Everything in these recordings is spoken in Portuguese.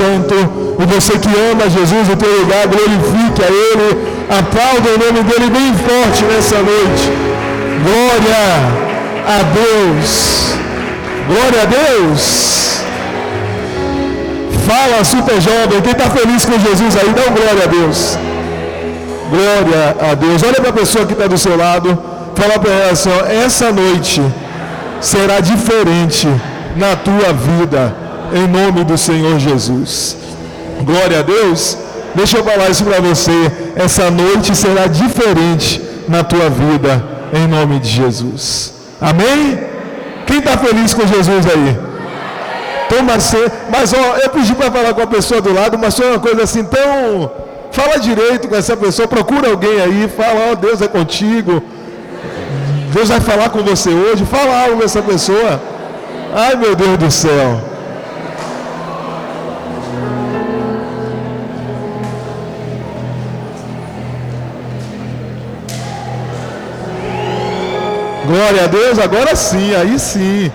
Santo. E você que ama Jesus em teu lugar, glorifique a Ele, aplauda o nome dEle bem forte nessa noite. Glória a Deus. Glória a Deus. Fala, super jovem, quem está feliz com Jesus aí, dá um glória a Deus. Glória a Deus. Olha para a pessoa que está do seu lado, fala para ela assim, ó, essa noite será diferente na tua vida, em nome do Senhor Jesus. Glória a Deus. Deixa eu falar isso para você, essa noite será diferente na tua vida, em nome de Jesus. Amém? Quem está feliz com Jesus aí? Toma ser, mas ó, eu pedi para falar com a pessoa do lado, mas foi uma coisa assim tão... Fala direito com essa pessoa, procura alguém aí, fala, ó, Deus é contigo, Deus vai falar com você hoje, fala algo com essa pessoa. Ai, meu Deus do céu. Glória a Deus, agora sim, aí sim.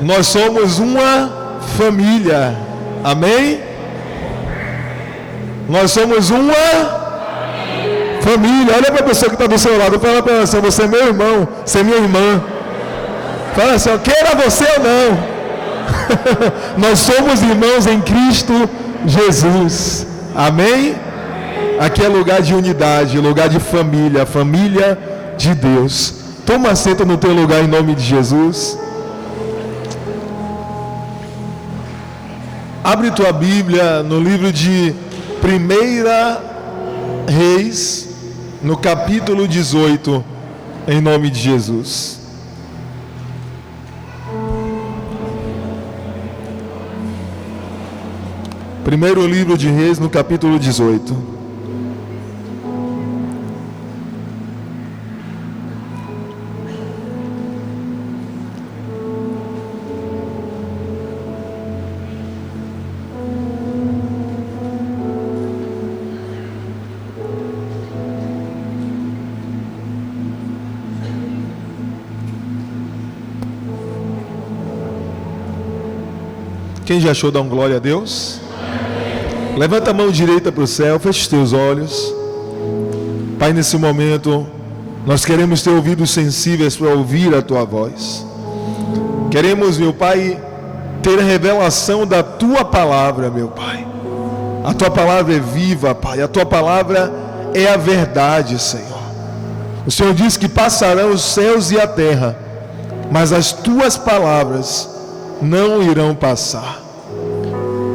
Nós somos uma família, amém? Nós somos uma família. Olha para a pessoa que está do seu lado, fala para ela assim, você é meu irmão, você é minha irmã. Fala assim, queira você ou não. Nós somos irmãos em Cristo Jesus, amém? Aqui é lugar de unidade, lugar de família, família de Deus. Toma assento no teu lugar em nome de Jesus. Abre tua Bíblia no livro de 1 Reis, no capítulo 18, em nome de Jesus. Primeiro livro de Reis, no capítulo 18. Quem já achou, dá um glória a Deus? Levanta a mão direita para o céu, feche os teus olhos. Pai, nesse momento, nós queremos ter ouvidos sensíveis para ouvir a Tua voz. Queremos, meu Pai, ter a revelação da Tua palavra, meu Pai. A Tua palavra é viva, Pai. A Tua palavra é a verdade, Senhor. O Senhor diz que passarão os céus e a terra, mas as Tuas palavras não irão passar.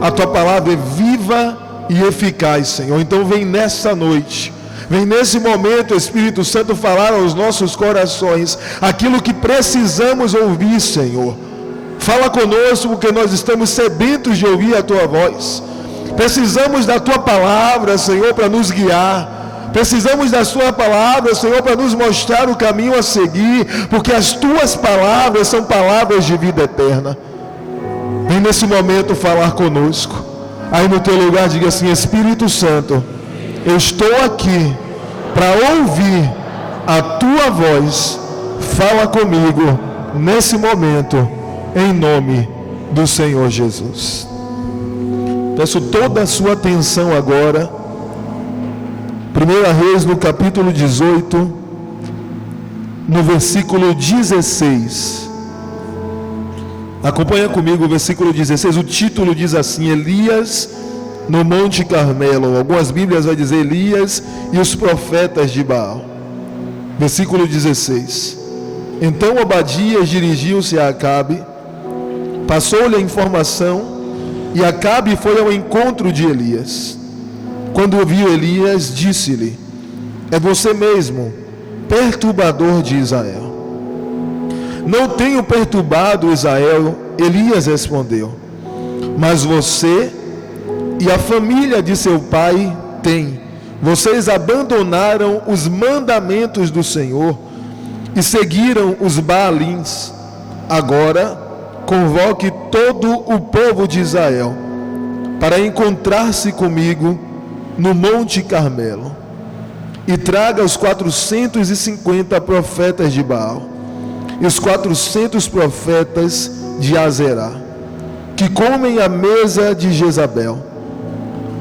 A Tua palavra é viva e eficaz, Senhor. Então vem nessa noite, vem nesse momento, Espírito Santo, falar aos nossos corações aquilo que precisamos ouvir, Senhor. Fala conosco, porque nós estamos sedentos de ouvir a Tua voz. Precisamos da Tua palavra, Senhor, para nos guiar. Precisamos da Sua palavra, Senhor, para nos mostrar o caminho a seguir, porque as Tuas palavras são palavras de vida eterna. Vem nesse momento falar conosco. Aí no teu lugar diga assim, Espírito Santo, eu estou aqui para ouvir a Tua voz. Fala comigo nesse momento, em nome do Senhor Jesus. Peço toda a sua atenção agora. 1 Reis, no capítulo 18, no versículo 16. Acompanha comigo o versículo 16. O título diz assim: Elias no Monte Carmelo. Algumas Bíblias vai dizer Elias e os profetas de Baal. Versículo 16. Então Obadias dirigiu-se a Acabe, passou-lhe a informação, e Acabe foi ao encontro de Elias. Quando ouviu Elias, disse-lhe: é você mesmo, perturbador de Israel. Não tenho perturbado Israel, Elias respondeu, mas você e a família de seu pai têm. Vocês abandonaram os mandamentos do Senhor e seguiram os Baalins. Agora convoque todo o povo de Israel para encontrar-se comigo no Monte Carmelo, e traga os 450 profetas de Baal e os 400 profetas de Azerá. que comem à mesa de Jezabel.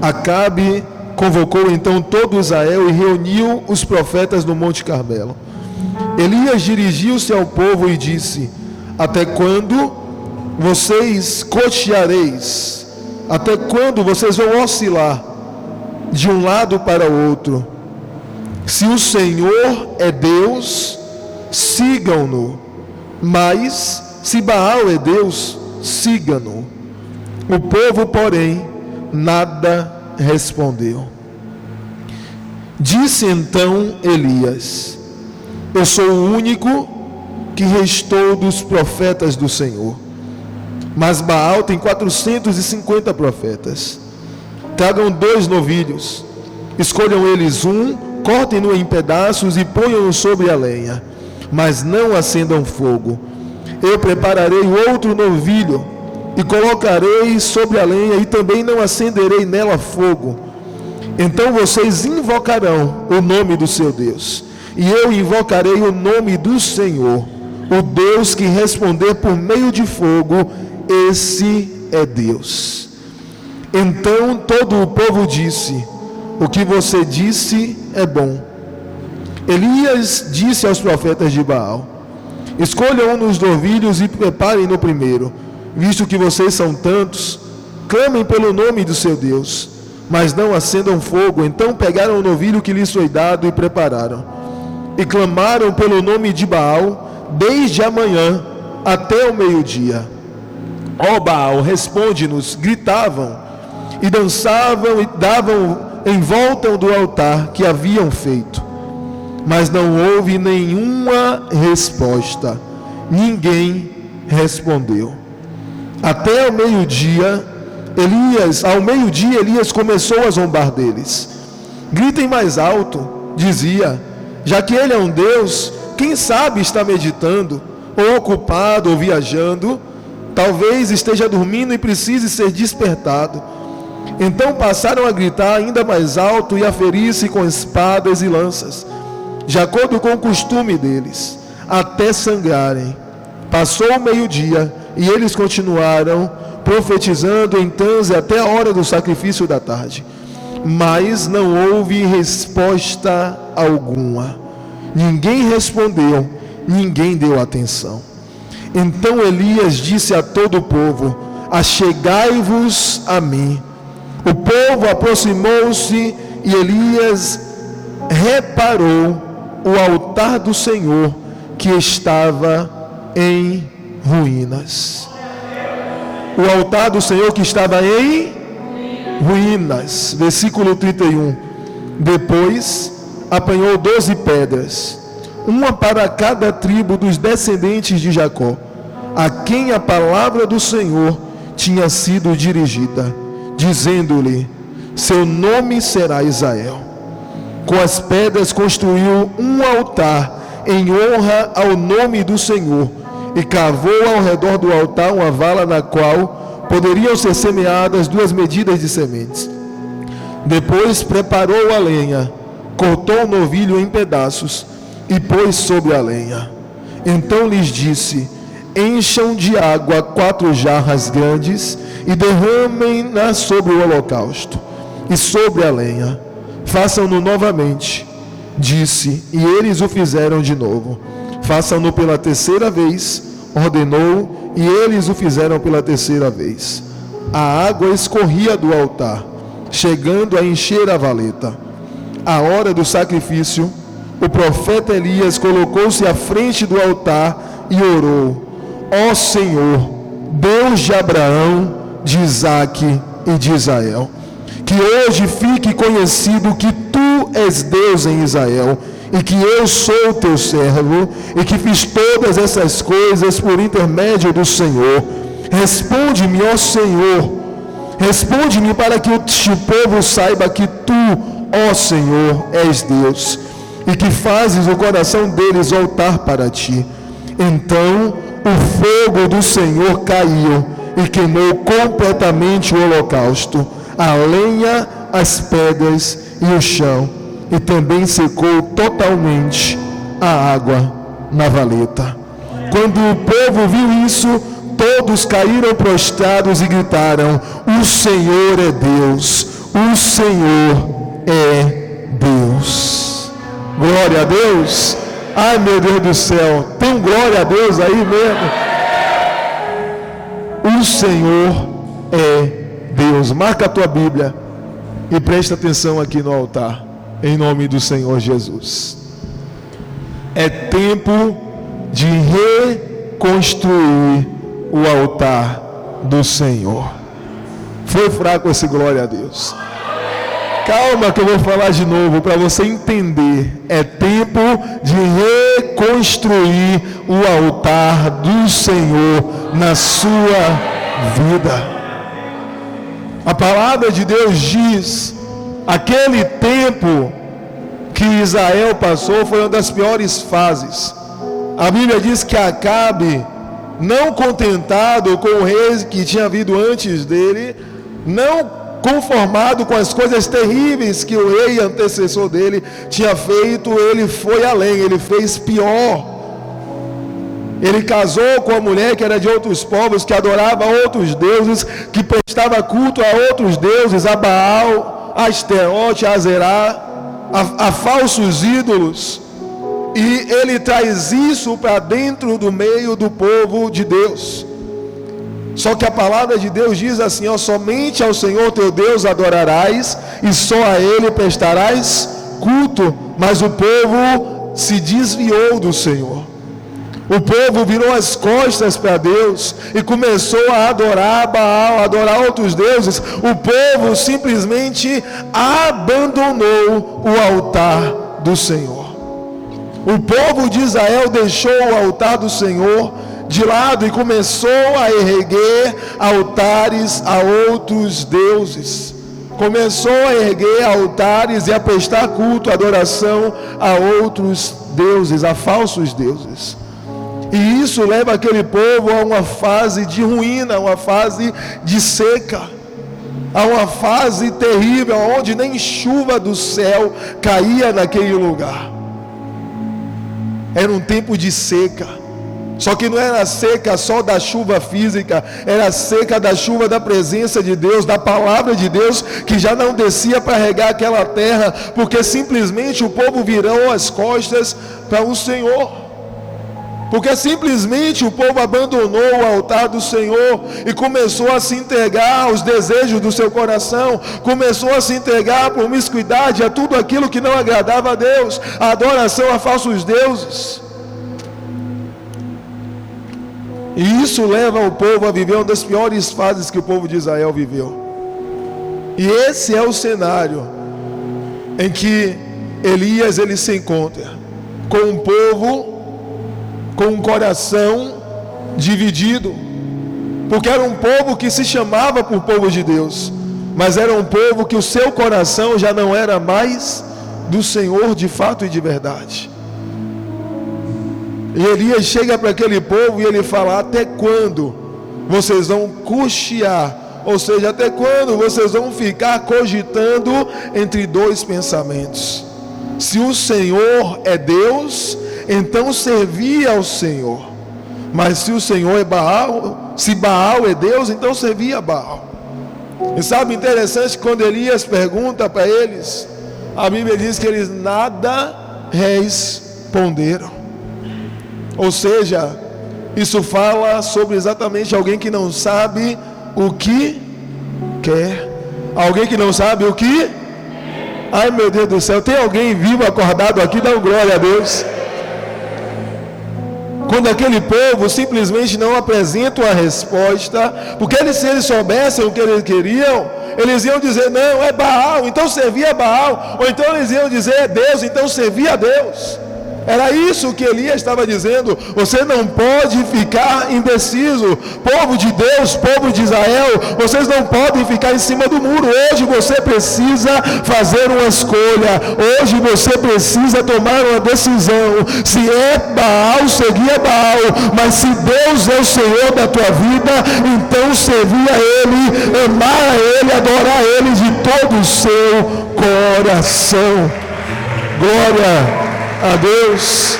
Acabe convocou então todo Israel e reuniu os profetas no Monte Carmelo. Elias dirigiu-se ao povo e disse: até quando vocês cocheareis? Até quando vocês vão oscilar de um lado para o outro? Se o Senhor é Deus, sigam-no, mas se Baal é Deus, sigam-no. O povo, porém, nada respondeu. Disse então Elias: eu sou o único que restou dos profetas do Senhor, mas Baal tem 450 profetas. Tragam 2 novilhos, escolham eles um, cortem-no em pedaços e ponham-no sobre a lenha, mas não acendam fogo. Eu prepararei outro novilho e colocarei sobre a lenha, e também não acenderei nela fogo. Então vocês invocarão o nome do seu Deus, e eu invocarei o nome do Senhor. O Deus que responder por meio de fogo, esse é Deus. Então todo o povo disse: o que você disse é bom. Elias disse aos profetas de Baal: escolham um dos novilhos e preparem no primeiro. Visto que vocês são tantos, clamem pelo nome do seu Deus, mas não acendam fogo. Então pegaram o novilho que lhes foi dado e prepararam, e clamaram pelo nome de Baal desde a manhã até o meio-dia. Ó Baal, responde-nos, gritavam, e dançavam e davam em volta do altar que haviam feito. Mas não houve nenhuma resposta, ninguém respondeu. Até ao meio-dia, Elias começou a zombar deles. Gritem mais alto, dizia, já que ele é um Deus, quem sabe está meditando, ou ocupado, ou viajando, talvez esteja dormindo e precise ser despertado. Então passaram a gritar ainda mais alto e a ferir-se com espadas e lanças, de acordo com o costume deles, até sangrarem. Passou o meio-dia e eles continuaram profetizando em transe até a hora do sacrifício da tarde. Mas não houve resposta alguma. Ninguém respondeu, ninguém deu atenção. Então Elias disse a todo o povo: achegai-vos a mim. O povo aproximou-se e Elias reparou o altar do Senhor que estava em ruínas. O altar do Senhor que estava em ruínas. Versículo 31. Depois apanhou 12 pedras, uma para cada tribo dos descendentes de Jacó, a quem a palavra do Senhor tinha sido dirigida, dizendo-lhe: seu nome será Israel. Com as pedras construiu um altar em honra ao nome do Senhor, e cavou ao redor do altar uma vala na qual poderiam ser semeadas 2 medidas de sementes. Depois preparou a lenha, cortou o novilho em pedaços e pôs sobre a lenha. Então lhes disse: encham de água 4 jarras grandes e derramem-na sobre o holocausto e sobre a lenha. Façam-no novamente, disse, e eles o fizeram de novo. Façam-no pela 3ª vez, ordenou, e eles o fizeram pela 3ª vez. A água escorria do altar, chegando a encher a valeta. À hora do sacrifício, o profeta Elias colocou-se à frente do altar e orou: ó Senhor, Deus de Abraão, de Isaque e de Israel, que hoje fique conhecido que tu és Deus em Israel, e que eu sou teu servo, e que fiz todas essas coisas por intermédio do Senhor. Responde-me, ó Senhor, responde-me, para que este povo saiba que tu, ó Senhor, és Deus, e que fazes o coração deles voltar para ti. Então o fogo do Senhor caiu e queimou completamente o holocausto, a lenha, as pedras e o chão, e também secou totalmente a água na valeta. Quando o povo viu isso, todos caíram prostrados e gritaram: o Senhor é Deus, o Senhor é Deus. Glória a Deus. Ai, meu Deus do céu, tem um glória a Deus aí mesmo. O Senhor é Deus. Marca a tua Bíblia e presta atenção aqui no altar, em nome do Senhor Jesus. É tempo de reconstruir o altar do Senhor. Foi fraco esse glória a Deus? Calma que eu vou falar de novo para você entender. É tempo de reconstruir o altar do Senhor na sua vida. A palavra de Deus diz: aquele tempo que Israel passou foi uma das piores fases. A Bíblia diz que Acabe, não contentado com o rei que tinha havido antes dele, não conformado com as coisas terríveis que o rei antecessor dele tinha feito, ele foi além, ele fez pior. Ele casou com uma mulher que era de outros povos, que adorava outros deuses, que prestava culto a outros deuses, a Baal, a Asterote, a Azerá, a falsos ídolos. E ele traz isso para dentro do meio do povo de Deus. Só que a palavra de Deus diz assim: ó, somente ao Senhor teu Deus adorarás, e só a Ele prestarás culto. Mas o povo se desviou do Senhor. O povo virou as costas para Deus e começou a adorar Baal, a adorar outros deuses. O povo simplesmente abandonou o altar do Senhor. O povo de Israel deixou o altar do Senhor de lado e começou a erguer altares a outros deuses. Começou a erguer altares e a prestar culto, adoração a outros deuses, a falsos deuses. E isso leva aquele povo a uma fase de ruína, a uma fase de seca, a uma fase terrível, onde nem chuva do céu caía naquele lugar. Era um tempo de seca. Só que não era seca só da chuva física, era seca da chuva da presença de Deus, da palavra de Deus, que já não descia para regar aquela terra, porque simplesmente o povo virou as costas para o Senhor. Porque simplesmente o povo abandonou o altar do Senhor e começou a se entregar aos desejos do seu coração, começou a se entregar à promiscuidade, a tudo aquilo que não agradava a Deus, a adoração a falsos deuses. E isso leva o povo a viver uma das piores fases que o povo de Israel viveu. E esse é o cenário em que Elias ele se encontra com um povo com um coração dividido, porque era um povo que se chamava por povo de Deus, mas era um povo que o seu coração já não era mais do Senhor de fato e de verdade. E Elias chega para aquele povo e ele fala: até quando vocês vão cochear? Ou seja, até quando vocês vão ficar cogitando entre dois pensamentos? Se o Senhor é Deus, então servia ao Senhor. Mas se o Senhor é Baal, se Baal é Deus, então servia a Baal. E sabe, interessante, quando Elias pergunta para eles, a Bíblia diz que eles nada responderam. Ou seja, isso fala sobre exatamente alguém que não sabe o que quer. Alguém que não sabe o que... Ai, meu Deus do céu, tem alguém vivo, acordado aqui? Dá glória a Deus. Quando aquele povo simplesmente não apresenta a resposta, porque se eles soubessem o que eles queriam, eles iam dizer: não, é Baal, então servia a Baal. Ou então eles iam dizer: é Deus, então servia a Deus. Era isso que Elias estava dizendo. Você não pode ficar indeciso. Povo de Deus, povo de Israel, vocês não podem ficar em cima do muro. Hoje você precisa fazer uma escolha. Hoje você precisa tomar uma decisão. Se é Baal, seguir a Baal. Mas se Deus é o Senhor da tua vida, então servir a Ele, amar a Ele, adorar a Ele de todo o seu coração. Glória a Deus.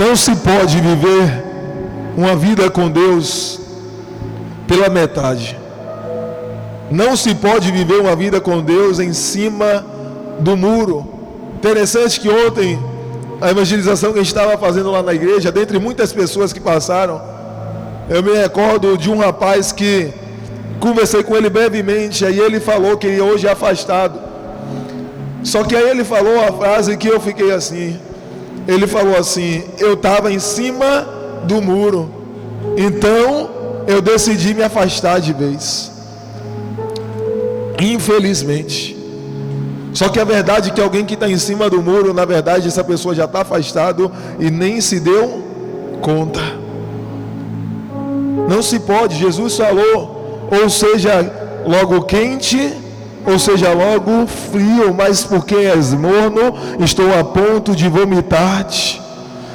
Não se pode viver uma vida com Deus pela metade. Não se pode viver uma vida com Deus em cima do muro. Interessante que ontem, a evangelização que a gente estava fazendo lá na igreja, dentre muitas pessoas que passaram, eu me recordo de um rapaz que conversei com ele brevemente, aí ele falou que ele hoje é afastado. Só que aí ele falou uma frase que eu fiquei assim. Ele falou assim: eu estava em cima do muro, então eu decidi me afastar de vez. Infelizmente. Só que a verdade é que alguém que está em cima do muro, na verdade essa pessoa já está afastado e nem se deu conta. Não se pode. Jesus falou, ou seja logo quente, ou seja logo frio, mas porque és morno, estou a ponto de vomitar-te.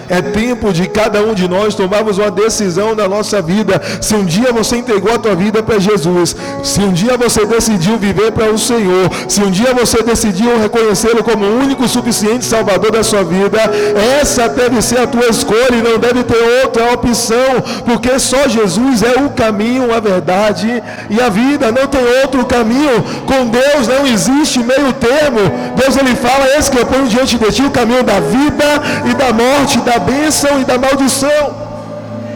É tempo de cada um de nós tomarmos uma decisão na nossa vida. Se um dia você entregou a tua vida para Jesus, se um dia você decidiu viver para o Senhor, se um dia você decidiu reconhecê-lo como o único e suficiente Salvador da sua vida, essa deve ser a tua escolha e não deve ter outra opção, porque só Jesus é o caminho, a verdade e a vida. Não tem outro caminho. Com Deus não existe meio termo. Deus ele fala: eis que eu ponho diante de ti o caminho da vida e da morte, da bênção e da maldição.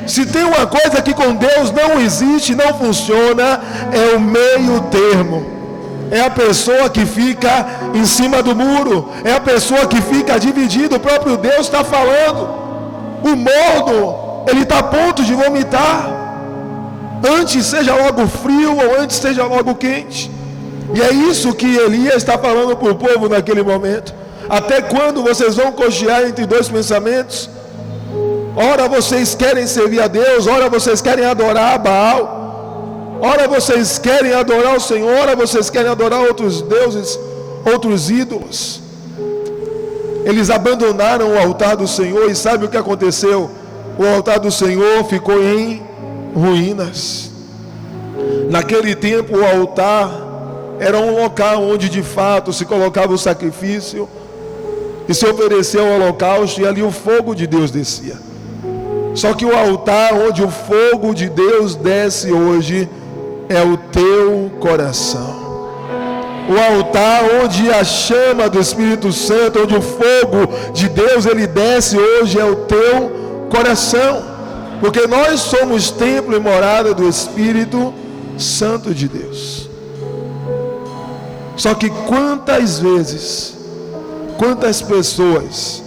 Se tem uma coisa que com Deus não existe, não funciona, é o meio termo. É a pessoa que fica em cima do muro, é a pessoa que fica dividida. O próprio Deus está falando: o morno, ele está a ponto de vomitar. Antes seja logo frio ou antes seja logo quente. E é isso que Elias está falando para o povo naquele momento. Até quando vocês vão cochear entre dois pensamentos? Ora vocês querem servir a Deus, ora vocês querem adorar a Baal, ora vocês querem adorar o Senhor, ora vocês querem adorar outros deuses, outros ídolos. Eles abandonaram o altar do Senhor e sabe o que aconteceu? O altar do Senhor ficou em ruínas. Naquele tempo o altar era um local onde de fato se colocava o sacrifício e se ofereceu ao holocausto, e ali o fogo de Deus descia. Só que o altar onde o fogo de Deus desce hoje é o teu coração. O altar onde a chama do Espírito Santo, onde o fogo de Deus ele desce hoje, é o teu coração. Porque nós somos templo e morada do Espírito Santo de Deus. Só que quantas vezes, quantas pessoas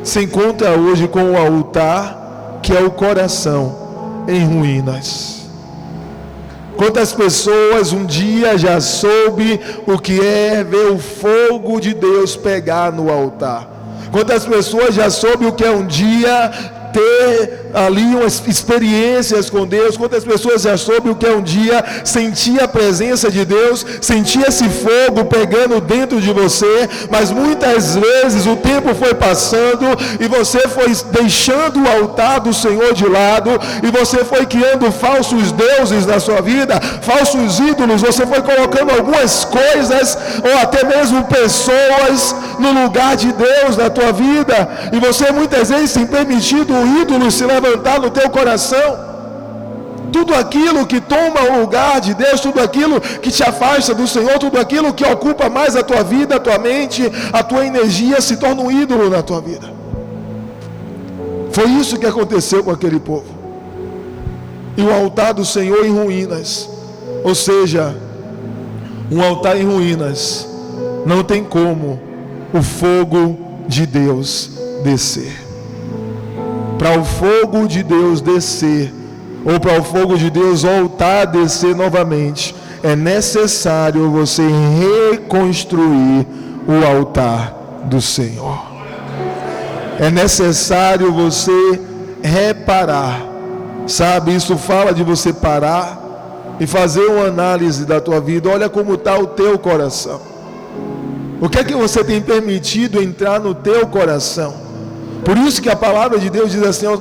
se encontram hoje com o altar, que é o coração, em ruínas? Quantas pessoas um dia já soube o que é ver o fogo de Deus pegar no altar? Quantas pessoas já soube o que é um dia ter ali umas experiências com Deus? Quantas pessoas já soube o que é um dia sentir a presença de Deus, sentir esse fogo pegando dentro de você? Mas muitas vezes o tempo foi passando e você foi deixando o altar do Senhor de lado, e você foi criando falsos deuses na sua vida, falsos ídolos. Você foi colocando algumas coisas ou até mesmo pessoas no lugar de Deus na tua vida, e você muitas vezes tem permitido o ídolo se levantar no teu coração. Tudo aquilo que toma o lugar de Deus, tudo aquilo que te afasta do Senhor, tudo aquilo que ocupa mais a tua vida, a tua mente, a tua energia, se torna um ídolo na tua vida. Foi isso que aconteceu com aquele povo. E o altar do Senhor em ruínas, ou seja, um altar em ruínas, não tem como o fogo de Deus descer. Para o fogo de Deus descer, ou para o fogo de Deus voltar a descer novamente, é necessário você reconstruir o altar do Senhor. É necessário você reparar. Sabe, isso fala de você parar e fazer uma análise da tua vida. Olha como está o teu coração. O que é que você tem permitido entrar no teu coração? Por isso que a palavra de Deus diz assim: ó,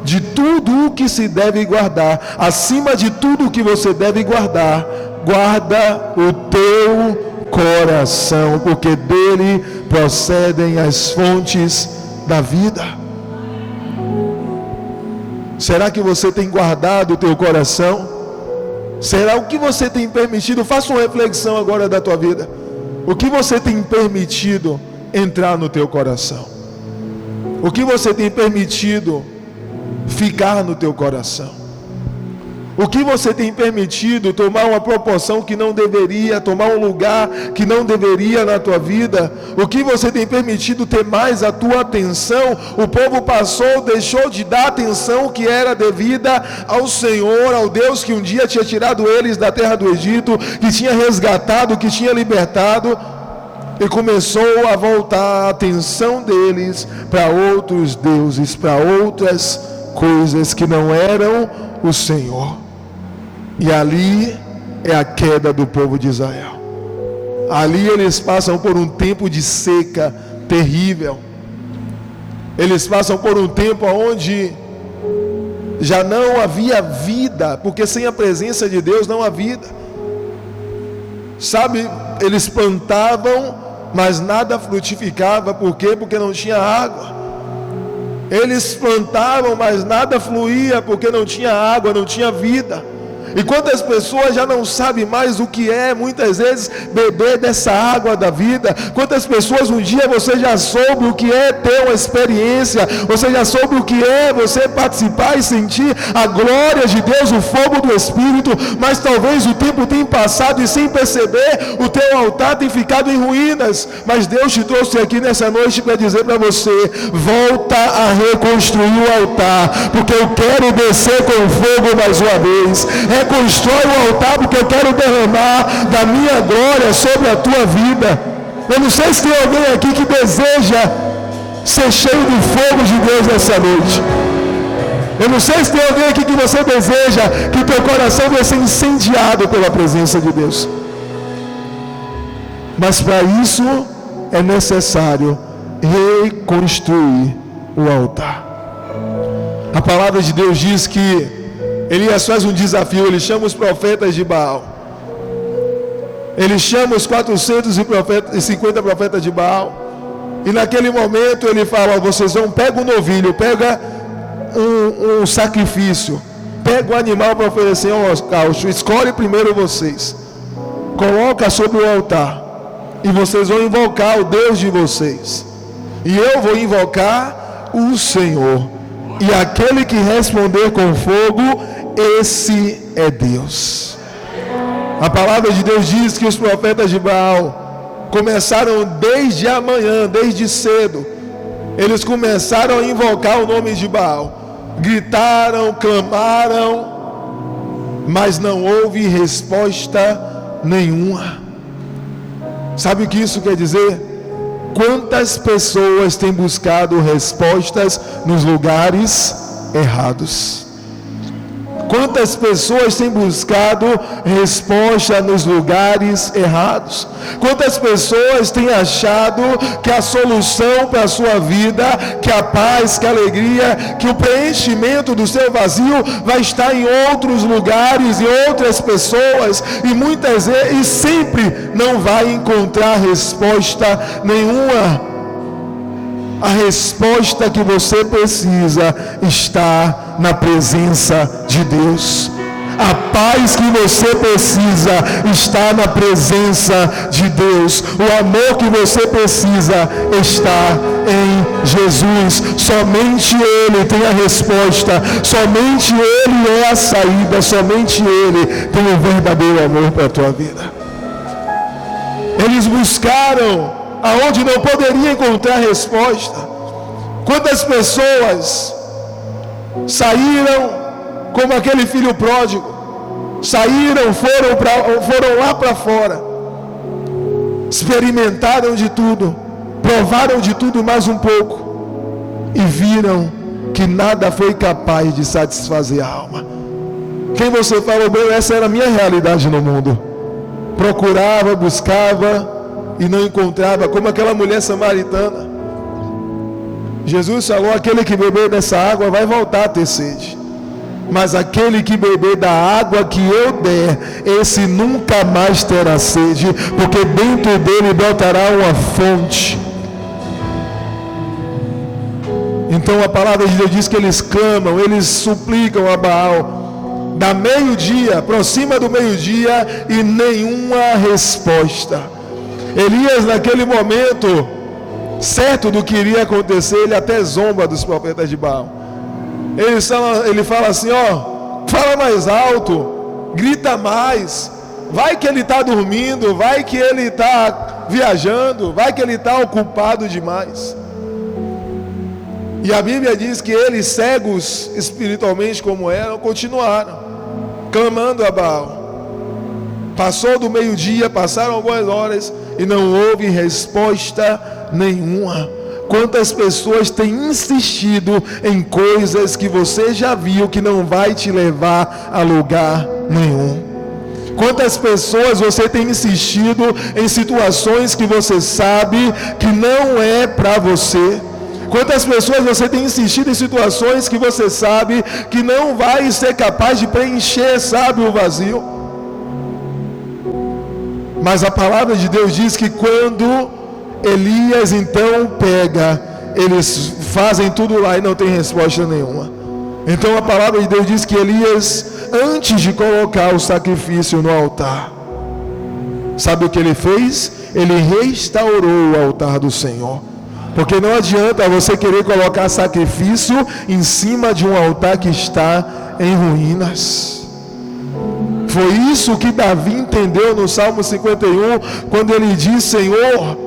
de tudo o que se deve guardar, acima de tudo o que você deve guardar, guarda o teu coração, porque dele procedem as fontes da vida. Será que você tem guardado o teu coração? Será o que você tem permitido? Faça uma reflexão agora da tua vida. O que você tem permitido entrar no teu coração? O que você tem permitido ficar no teu coração? O que você tem permitido tomar uma proporção que não deveria, tomar um lugar que não deveria na tua vida? O que você tem permitido ter mais a tua atenção? O povo passou, deixou de dar atenção que era devida ao Senhor, ao Deus que um dia tinha tirado eles da terra do Egito, que tinha resgatado, que tinha libertado, e começou a voltar a atenção deles para outros deuses, para outras coisas que não eram o Senhor. E ali é a queda do povo de Israel. Ali eles passam por um tempo de seca terrível. Eles passam por um tempo onde já não havia vida, porque sem a presença de Deus não há vida. Sabe, eles plantavam, mas nada frutificava. Por quê? Porque não tinha água. Eles plantavam, mas nada fluía, porque não tinha água, não tinha vida. E quantas pessoas já não sabem mais o que é, muitas vezes, beber dessa água da vida? Quantas pessoas um dia você já soube o que é ter uma experiência, você já soube o que é você participar e sentir a glória de Deus, o fogo do Espírito, mas talvez o tempo tenha passado e sem perceber, o teu altar tem ficado em ruínas. Mas Deus te trouxe aqui nessa noite para dizer para você: volta a reconstruir o altar, porque eu quero descer com fogo mais uma vez. Reconstrói o altar, porque eu quero derramar da minha glória sobre a tua vida. Eu não sei se tem alguém aqui que deseja ser cheio do fogo de Deus nessa noite. Eu não sei se tem alguém aqui que você deseja que teu coração vai ser incendiado pela presença de Deus. Mas para isso é necessário reconstruir o altar. A palavra de Deus diz que Elias faz um desafio. Ele chama os profetas de Baal. Ele chama os 450 profetas de Baal. E naquele momento ele fala: vocês vão, pega um novilho, pega um sacrifício, pega o animal para oferecer um holocausto, escolhe primeiro vocês, coloca sobre o altar, e vocês vão invocar o Deus de vocês, e eu vou invocar o Senhor, e aquele que responder com fogo, esse é Deus. A palavra de Deus diz que os profetas de Baal começaram desde a manhã, desde cedo. Eles começaram a invocar o nome de Baal, gritaram, clamaram, mas não houve resposta nenhuma. Sabe o que isso quer dizer? Quantas pessoas têm buscado respostas nos lugares errados? Quantas pessoas têm buscado resposta nos lugares errados? Quantas pessoas têm achado que a solução para a sua vida, que a paz, que a alegria, que o preenchimento do seu vazio vai estar em outros lugares, em outras pessoas, e muitas vezes, e sempre não vai encontrar resposta nenhuma. A resposta que você precisa está na presença de Deus. A paz que você precisa está na presença de Deus. O amor que você precisa está em Jesus. Somente Ele tem a resposta. Somente Ele é a saída. Somente Ele tem o verdadeiro amor para a tua vida. Eles buscaram aonde não poderia encontrar resposta. Quantas pessoas saíram como aquele filho pródigo, saíram, foram lá para fora, experimentaram de tudo, provaram de tudo mais um pouco, e viram que nada foi capaz de satisfazer a alma. Quem você falou bem, essa era a minha realidade no mundo. Procurava, buscava e não encontrava, como aquela mulher samaritana. Jesus falou: aquele que beber dessa água vai voltar a ter sede, mas aquele que beber da água que eu der, esse nunca mais terá sede, porque dentro dele brotará uma fonte. E Então a palavra de Deus diz que eles clamam, eles suplicam a Baal, da meio-dia, aproxima do meio-dia, e nenhuma resposta. Elias, naquele momento, certo do que iria acontecer, ele até zomba dos profetas de Baal. Ele fala assim, ó, fala mais alto, grita mais, vai que ele está dormindo, vai que ele está viajando, vai que ele está ocupado demais. E a Bíblia diz que eles, cegos espiritualmente como eram, continuaram clamando a Baal. Passou do meio-dia, passaram algumas horas e não houve resposta nenhuma. Quantas pessoas têm insistido em coisas que você já viu que não vai te levar a lugar nenhum? Quantas pessoas você tem insistido em situações que você sabe que não é para você? Quantas pessoas você tem insistido em situações que você sabe que não vai ser capaz de preencher, sabe, o vazio? Mas a palavra de Deus diz que quando Elias então pega, eles fazem tudo lá e não tem resposta nenhuma. Então a palavra de Deus diz que Elias, antes de colocar o sacrifício no altar, sabe o que ele fez? Ele restaurou o altar do Senhor. Porque não adianta você querer colocar sacrifício em cima de um altar que está em ruínas. Foi isso que Davi entendeu no Salmo 51, quando ele diz: Senhor,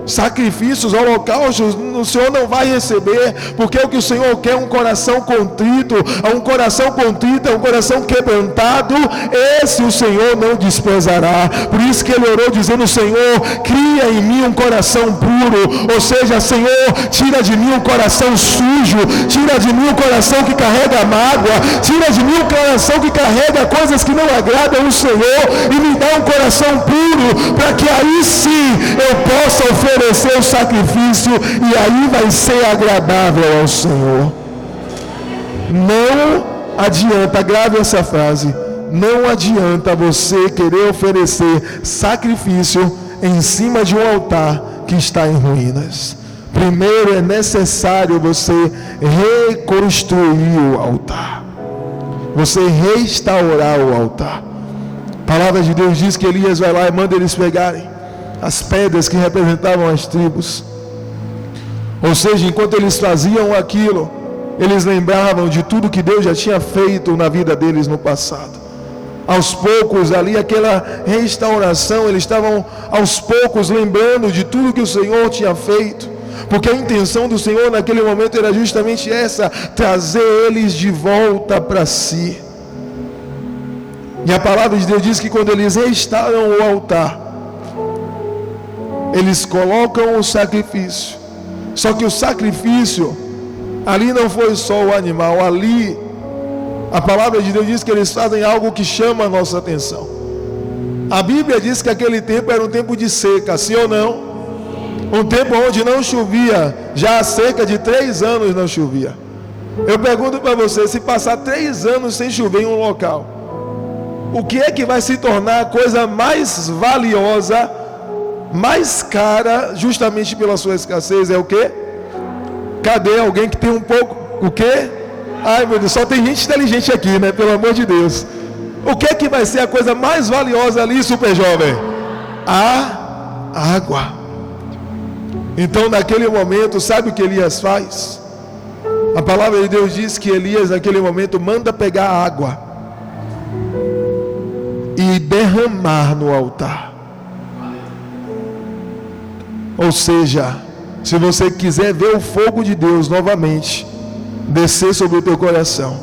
sacrifícios, holocaustos, o Senhor não vai receber, porque o que o Senhor quer é um coração contrito. Um coração contrito é um coração quebrantado, esse o Senhor não desprezará. Por isso que ele orou dizendo: Senhor, cria em mim um coração puro, ou seja, Senhor, tira de mim um coração sujo, tira de mim um coração que carrega mágoa, tira de mim um coração que carrega coisas que não agradam o Senhor, e me dá um coração puro, para que aí sim eu possa oferecer o sacrifício, e aí vai ser agradável ao Senhor. Não adianta, grave essa frase, não adianta você querer oferecer sacrifício em cima de um altar que está em ruínas. Primeiro é necessário você reconstruir o altar, você restaurar o altar. A palavra de Deus diz que Elias vai lá e manda eles pegarem as pedras que representavam as tribos. Ou seja, enquanto eles faziam aquilo, eles lembravam de tudo que Deus já tinha feito na vida deles no passado. Aos poucos, ali aquela restauração, eles estavam aos poucos lembrando de tudo que o Senhor tinha feito, porque a intenção do Senhor naquele momento era justamente essa: trazer eles de volta para si. E a palavra de Deus diz que quando eles restauram o altar, eles colocam o sacrifício. Só que o sacrifício ali não foi só o animal, ali a palavra de Deus diz que eles fazem algo que chama a nossa atenção. A Bíblia diz que aquele tempo era um tempo de seca, sim ou não? Um tempo onde não chovia, já há cerca de 3 anos não chovia. Eu pergunto para você, se passar 3 anos sem chover em um local, o que é que vai se tornar a coisa mais valiosa, mais cara, justamente pela sua escassez? É o quê? Cadê alguém que tem um pouco? O quê? Ai meu Deus, só tem gente inteligente aqui, né? Pelo amor de Deus. O que é que vai ser a coisa mais valiosa ali, super jovem? A água. Então naquele momento, sabe o que Elias faz? A palavra de Deus diz que Elias naquele momento manda pegar água e derramar no altar. Ou seja, se você quiser ver o fogo de Deus novamente descer sobre o teu coração,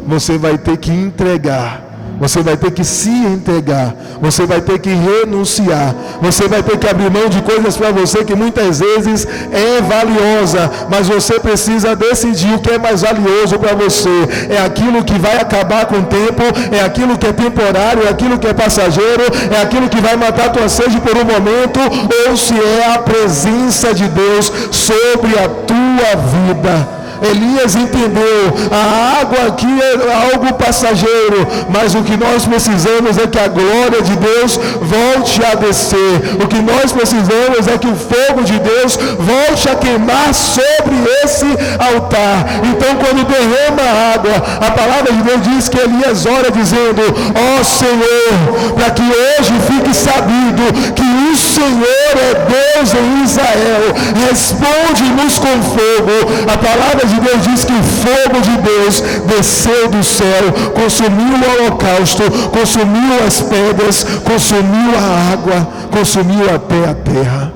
você vai ter que entregar, você vai ter que se entregar, você vai ter que renunciar, você vai ter que abrir mão de coisas para você que muitas vezes é valiosa, mas você precisa decidir o que é mais valioso para você. É aquilo que vai acabar com o tempo, é aquilo que é temporário, é aquilo que é passageiro, é aquilo que vai matar a tua sede por um momento, ou se é a presença de Deus sobre a tua vida. Elias entendeu, a água aqui é algo passageiro, mas o que nós precisamos é que a glória de Deus volte a descer. O que nós precisamos é que o fogo de Deus volte a queimar sobre esse altar. Então, quando derrama a água, a palavra de Deus diz que Elias ora dizendo: ó Senhor, para que hoje fique sabido que o Senhor é Deus em Israel, responde-nos com fogo. A palavra de Deus diz que o fogo de Deus desceu do céu, consumiu o holocausto, consumiu as pedras, consumiu a água, consumiu até a terra.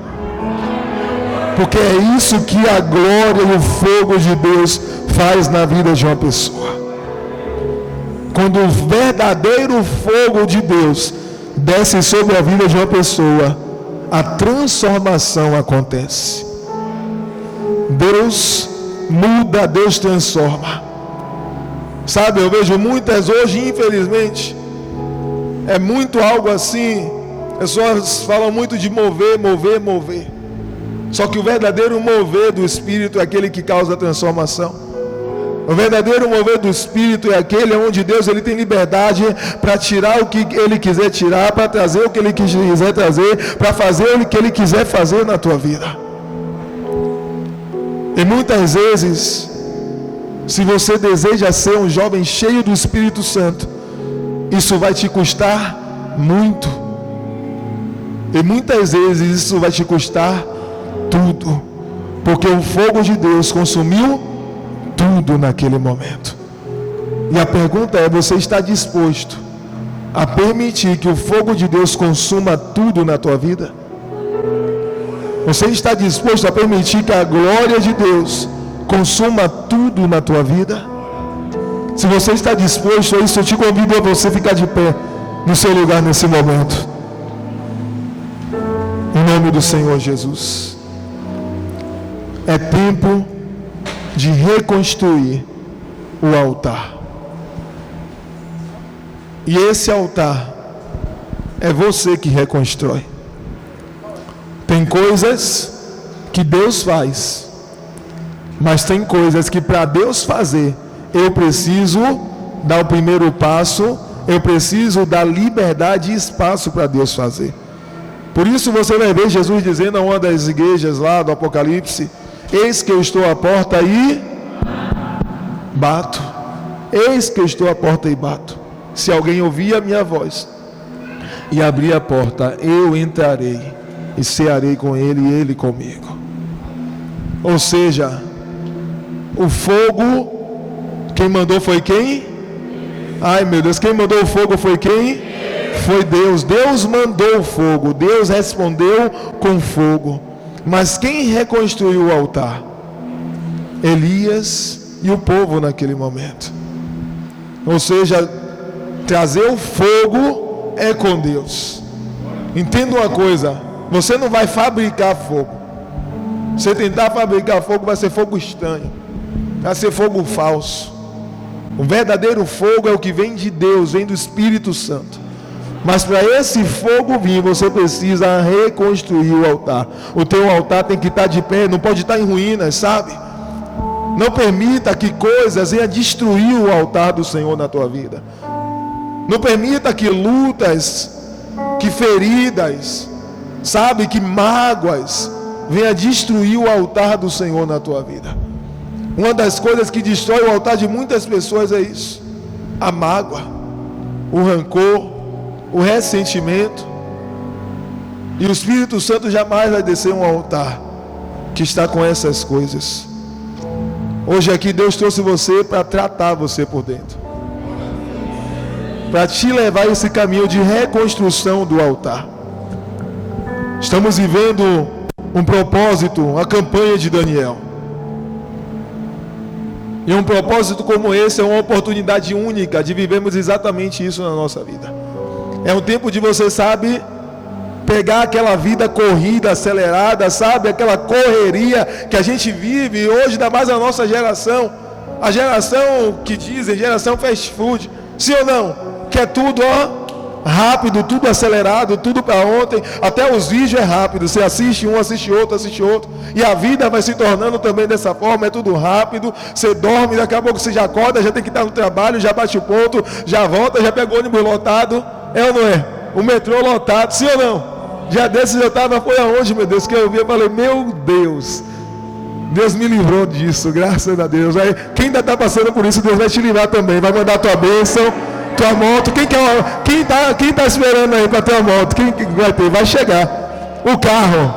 Porque é isso que a glória e o fogo de Deus faz na vida de uma pessoa. Quando o verdadeiro fogo de Deus desce sobre a vida de uma pessoa, a transformação acontece. Deus muda, Deus transforma. Sabe, eu vejo muitas hoje, infelizmente, é muito algo assim, pessoas falam muito de mover, mover, mover. Só que o verdadeiro mover do Espírito é aquele que causa a transformação. O verdadeiro mover do Espírito é aquele onde Deus ele tem liberdade para tirar o que Ele quiser tirar, para trazer o que Ele quiser trazer, para fazer o que Ele quiser fazer na tua vida. E muitas vezes, se você deseja ser um jovem cheio do Espírito Santo, isso vai te custar muito. E muitas vezes isso vai te custar tudo, porque o fogo de Deus consumiu tudo naquele momento. E a pergunta é: você está disposto a permitir que o fogo de Deus consuma tudo na tua vida? Você está disposto a permitir que a glória de Deus consuma tudo na tua vida? Se você está disposto a isso, eu te convido a você ficar de pé no seu lugar nesse momento. Em nome do Senhor Jesus. É tempo de reconstruir o altar. E esse altar é você que reconstrói. Tem coisas que Deus faz, mas tem coisas que para Deus fazer, eu preciso dar o primeiro passo, eu preciso dar liberdade e espaço para Deus fazer. Por isso você vai ver Jesus dizendo a uma das igrejas lá do Apocalipse: eis que eu estou à porta e bato. Eis que eu estou à porta e bato. Se alguém ouvir a minha voz e abrir a porta, eu entrarei e cearei com ele e ele comigo. Ou seja, o fogo, quem mandou foi quem? Ai meu Deus, quem mandou o fogo foi quem? Foi Deus. Deus mandou o fogo, Deus respondeu com fogo. Mas quem reconstruiu o altar? Elias e o povo naquele momento. Ou seja, trazer o fogo é com Deus. Entenda uma coisa: você não vai fabricar fogo. Você tentar fabricar fogo, vai ser fogo estranho, vai ser fogo falso. O verdadeiro fogo é o que vem de Deus, vem do Espírito Santo. Mas para esse fogo vir, você precisa reconstruir o altar. O teu altar tem que estar de pé, não pode estar em ruínas, sabe? Não permita que coisas venham destruir o altar do Senhor na tua vida. Não permita que lutas, que feridas, sabe, que mágoas venham destruir o altar do Senhor na tua vida. Uma das coisas que destrói o altar de muitas pessoas é isso: a mágoa, o rancor, o ressentimento. E o Espírito Santo jamais vai descer um altar que está com essas coisas. Hoje aqui Deus trouxe você para tratar você por dentro, para te levar esse caminho de reconstrução do altar. Estamos vivendo um propósito, uma campanha de Daniel. E um propósito como esse é uma oportunidade única de vivermos exatamente isso na nossa vida. É um tempo de você, sabe, pegar aquela vida corrida, acelerada, sabe, aquela correria que a gente vive hoje, ainda mais a nossa geração. A geração que dizem, geração fast food, sim ou não? Quer tudo, ó, rápido, tudo acelerado, tudo para ontem. Até os vídeos é rápido, você assiste um, assiste outro, e a vida vai se tornando também dessa forma. É tudo rápido, você dorme, daqui a pouco você já acorda, já tem que estar no trabalho, já bate o ponto, já volta, já pega o ônibus lotado. É ou não é? O metrô lotado, sim ou não? Já desses eu estava, foi aonde, meu Deus, que eu vi, eu falei, meu Deus, Deus me livrou disso, graças a Deus. Aí, quem ainda está passando por isso, Deus vai te livrar também, vai mandar a tua bênção, tua moto. Quem tá esperando aí para ter a moto? Quem vai ter? Vai chegar. O carro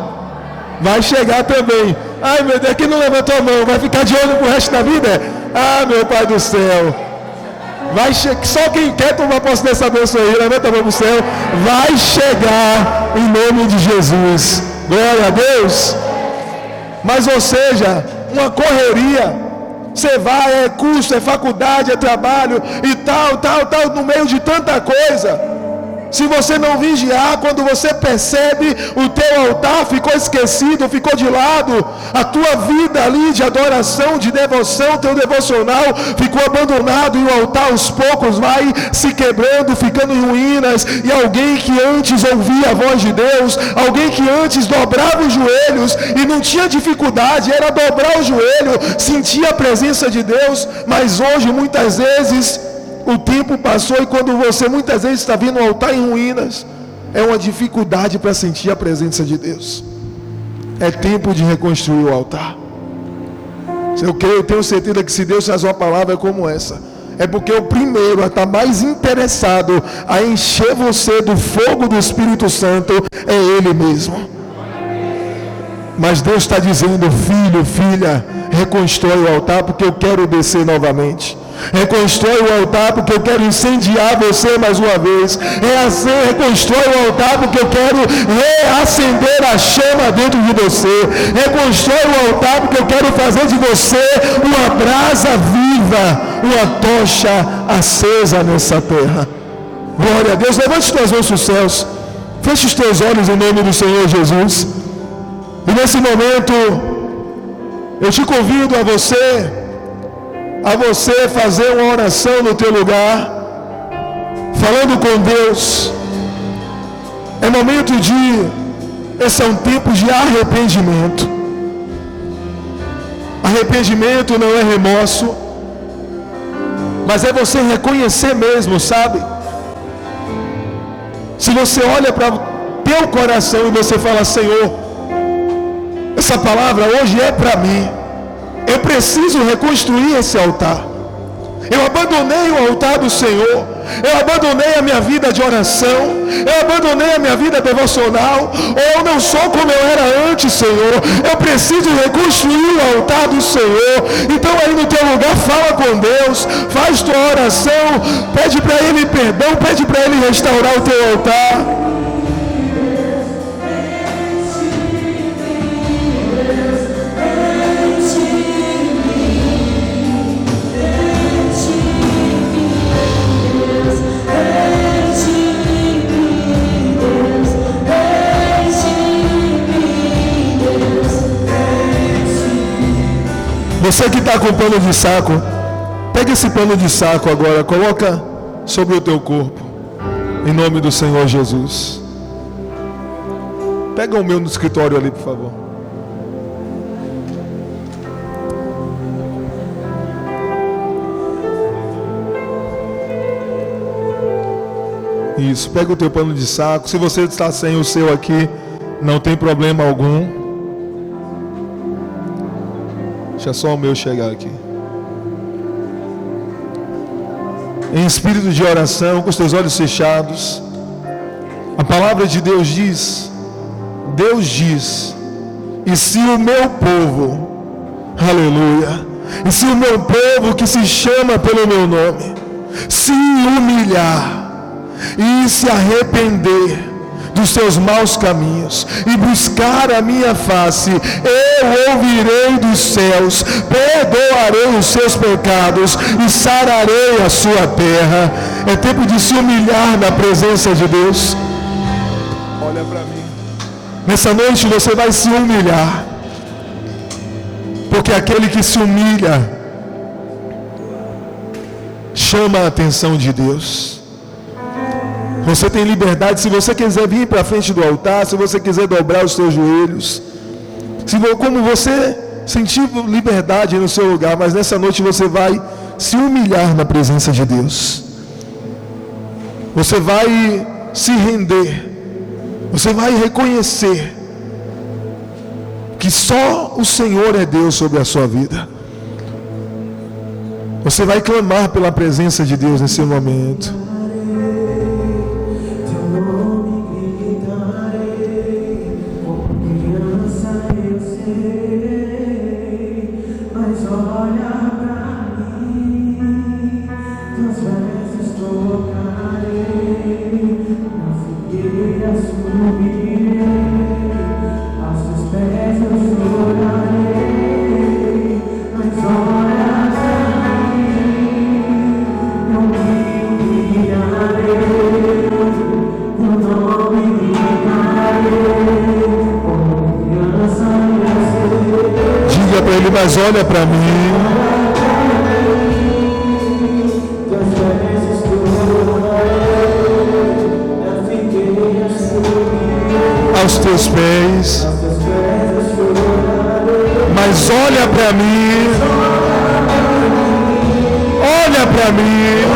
vai chegar também. Ai, meu Deus, quem não levantou a mão vai ficar de olho pro resto da vida? Ah, meu Pai do céu, vai só quem quer tomar posse dessa bênção aí, levanta a mão pro céu, vai chegar em nome de Jesus. Glória a Deus. Mas, ou seja, uma correria, você vai, é curso, é faculdade, é trabalho e tal, no meio de tanta coisa. Se você não vigiar, quando você percebe, o teu altar ficou esquecido, ficou de lado, a tua vida ali de adoração, de devoção, teu devocional ficou abandonado, e o altar aos poucos vai se quebrando, ficando em ruínas. E alguém que antes ouvia a voz de Deus, alguém que antes dobrava os joelhos e não tinha dificuldade, era dobrar o joelho, sentia a presença de Deus, mas hoje muitas vezes o tempo passou, e quando você muitas vezes está vindo ao altar em ruínas, é uma dificuldade para sentir a presença de Deus. É tempo de reconstruir o altar. Eu tenho certeza que se Deus faz uma palavra como essa, é porque o primeiro a estar mais interessado a encher você do fogo do Espírito Santo é Ele mesmo. Mas Deus está dizendo: filho, filha, reconstrói o altar, porque eu quero descer novamente. Reconstrói o altar, porque eu quero incendiar você mais uma vez. Reconstrói o altar, porque eu quero reacender a chama dentro de você. Reconstrói o altar, porque eu quero fazer de você uma brasa viva, uma tocha acesa nessa terra. Glória a Deus. Levante os teus olhos aos céus, feche os teus olhos em nome do Senhor Jesus. E nesse momento eu te convido a você fazer uma oração no teu lugar, falando com Deus. É momento esse é um tempo de arrependimento. Arrependimento não é remorso, mas é você reconhecer mesmo, sabe? Se você olha para o teu coração e você fala: Senhor, essa palavra hoje é para mim. Eu preciso reconstruir esse altar. Eu abandonei o altar do Senhor. Eu abandonei a minha vida de oração. Eu abandonei a minha vida devocional. Eu não sou como eu era antes, Senhor. Eu preciso reconstruir o altar do Senhor. Então aí no teu lugar, fala com Deus. Faz tua oração. Pede para Ele perdão. Pede para Ele restaurar o teu altar. Você que está com pano de saco, pega esse pano de saco agora, coloca sobre o teu corpo, em nome do Senhor Jesus. Pega o meu no escritório ali, por favor. Isso, pega o teu pano de saco. Se você está sem o seu aqui, não tem problema algum. Deixa só o meu chegar aqui. Em espírito de oração, com os teus olhos fechados, a palavra de Deus diz: e se o meu povo, aleluia, e se o meu povo que se chama pelo meu nome, se humilhar e se arrepender dos seus maus caminhos e buscar a minha face, eu ouvirei dos céus, perdoarei os seus pecados e sararei a sua terra. É tempo de se humilhar na presença de Deus. Olha para mim. Nessa noite você vai se humilhar, porque aquele que se humilha chama a atenção de Deus. Você tem liberdade. Se você quiser vir para frente do altar, se você quiser dobrar os seus joelhos, como você sentir liberdade no seu lugar, mas nessa noite você vai se humilhar na presença de Deus. Você vai se render. Você vai reconhecer que só o Senhor é Deus sobre a sua vida. Você vai clamar pela presença de Deus nesse momento. Mas olha para mim. Aos teus pés. Mas olha para mim. Olha para mim.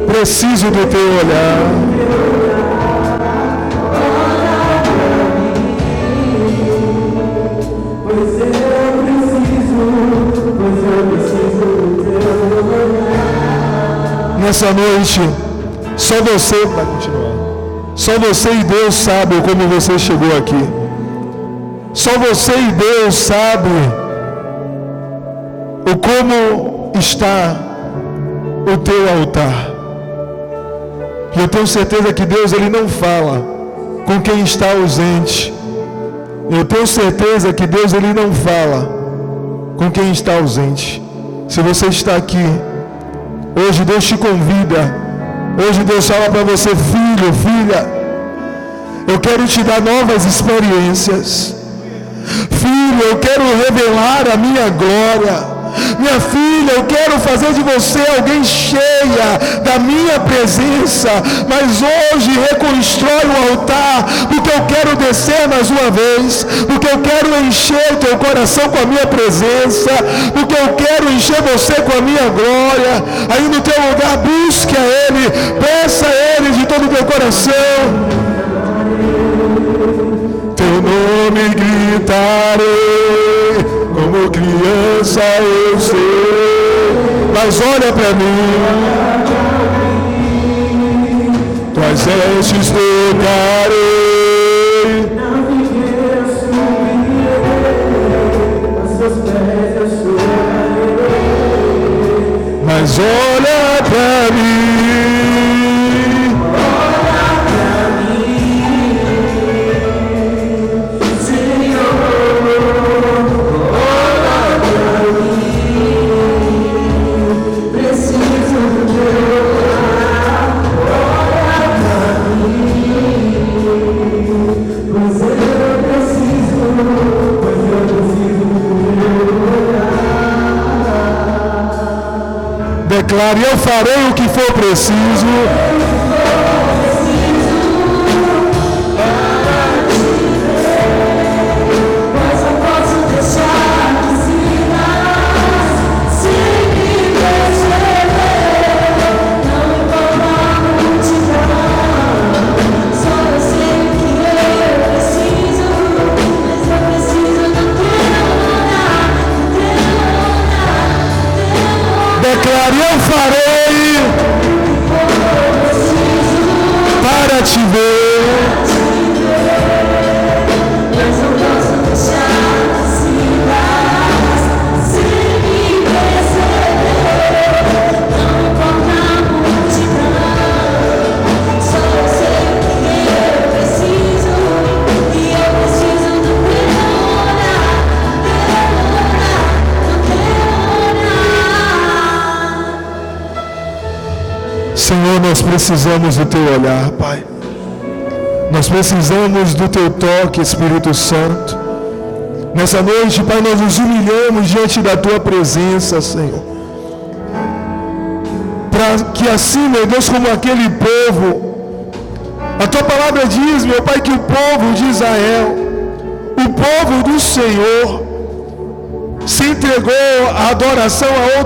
Preciso do teu olhar. Pois eu preciso do teu olhar. Nessa noite, só você vai continuar. Só você e Deus sabem como você chegou aqui. Só você e Deus sabem o como está o teu altar. E eu tenho certeza que Deus, Ele não fala com quem está ausente. Eu tenho certeza que Deus, Ele não fala com quem está ausente. Se você está aqui, hoje Deus te convida. Hoje Deus fala para você: filho, filha, eu quero te dar novas experiências. Filho, eu quero revelar a minha glória. Minha filha, eu quero fazer de você alguém cheia da minha presença. Mas hoje reconstrói o altar, porque eu quero descer mais uma vez, porque eu quero encher o teu coração com a minha presença, porque eu quero encher você com a minha glória. Aí no teu lugar, busque a Ele, peça a Ele de todo o teu coração. Teu nome gritarei, como criança eu sei. Mas olha para mim, tuas vestes tocarei. Mas olha para mim. Declare: eu farei o que for preciso. Mas eu posso deixar de se dar, se me perceber. Não importa a multidão, só eu sei o que eu preciso. Mas eu preciso do teu olhar, do teu olhar, do teu olhar. Declare: eu farei para te ver. Mas não posso deixar de se dar, se me perceber. Não importa a multidão, só eu sei o que eu preciso. E eu preciso do teu olhar, do teu olhar. Senhor, nós precisamos do teu olhar, Pai. Nós precisamos do teu toque, Espírito Santo. Nessa noite, Pai, nós nos humilhamos diante da Tua presença, Senhor. Para que assim, meu Deus, como aquele povo, a Tua palavra diz, meu Pai, que o povo de Israel, o povo do Senhor, se entregou à adoração a outro